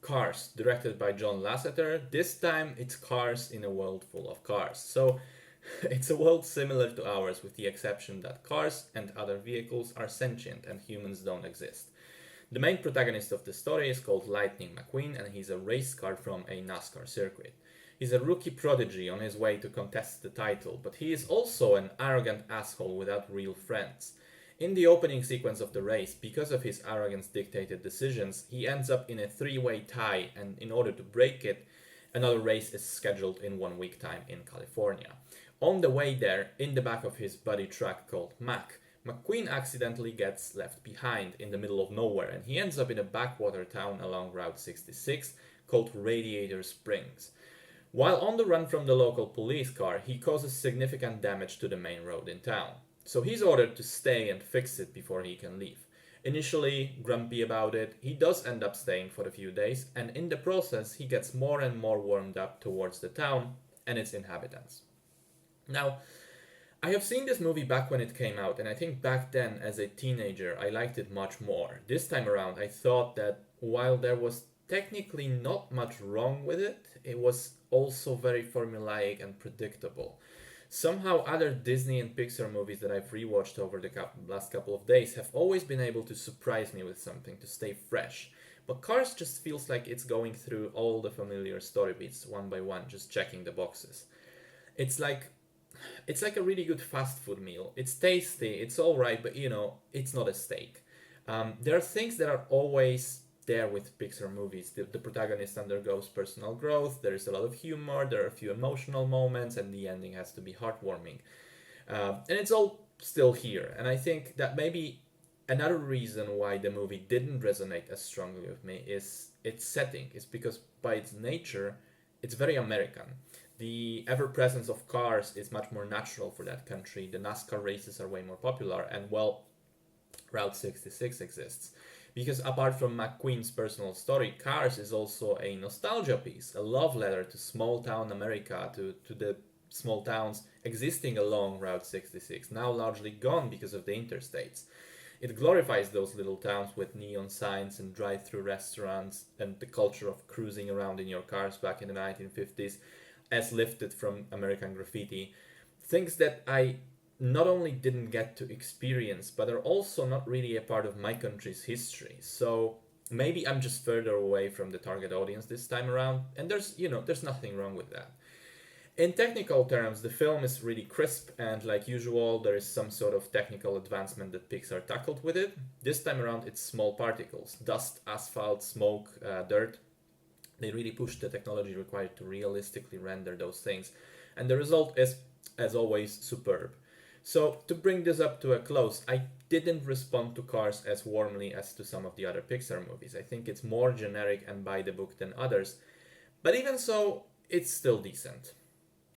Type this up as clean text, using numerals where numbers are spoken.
Cars, directed by John Lasseter. This time it's cars in a world full of cars. So it's a world similar to ours, with the exception that cars and other vehicles are sentient and humans don't exist. The main protagonist of the story is called Lightning McQueen, and he's a race car from a NASCAR circuit. He's a rookie prodigy on his way to contest the title, but he is also an arrogant asshole without real friends. In the opening sequence of the race, because of his arrogance dictated decisions, he ends up in a three-way tie, and in order to break it, another race is scheduled in 1 week time in California. On the way there, in the back of his buddy truck called Mac, McQueen accidentally gets left behind in the middle of nowhere, and he ends up in a backwater town along Route 66 called Radiator Springs. While on the run from the local police car, he causes significant damage to the main road in town. So he's ordered to stay and fix it before he can leave. Initially grumpy about it, he does end up staying for a few days, and in the process he gets more and more warmed up towards the town and its inhabitants. Now, I have seen this movie back when it came out, and I think back then as a teenager I liked it much more. This time around I thought that while there was technically not much wrong with it, it was also very formulaic and predictable. Somehow other Disney and Pixar movies that I've rewatched over the last couple of days have always been able to surprise me with something to stay fresh. But Cars just feels like it's going through all the familiar story beats one by one, just checking the boxes. It's like it's like a really good fast food meal. It's tasty, it's alright, but it's not a steak. There are things that are always there with Pixar movies. The protagonist undergoes personal growth, there is a lot of humor, there are a few emotional moments, and the ending has to be heartwarming. And it's all still here. And I think that maybe another reason why the movie didn't resonate as strongly with me is its setting. It's because by its nature, it's very American. The ever presence of cars is much more natural for that country. The NASCAR races are way more popular, and well, Route 66 exists. Because apart from McQueen's personal story, Cars is also a nostalgia piece, a love letter to small town America, to the small towns existing along Route 66, now largely gone because of the interstates. It glorifies those little towns with neon signs and drive-through restaurants and the culture of cruising around in your cars back in the 1950s, as lifted from American graffiti. Things that I not only didn't get to experience, but are also not really a part of my country's history. So maybe I'm just further away from the target audience this time around, and there's nothing wrong with that. In technical terms, the film is really crisp, and like usual, there is some sort of technical advancement that Pixar tackled with it. This time around, it's small particles, dust, asphalt, smoke, dirt. They really pushed the technology required to realistically render those things, and the result is, as always, superb. So, to bring this up to a close, I didn't respond to Cars as warmly as to some of the other Pixar movies. I think it's more generic and by the book than others, but even so, it's still decent.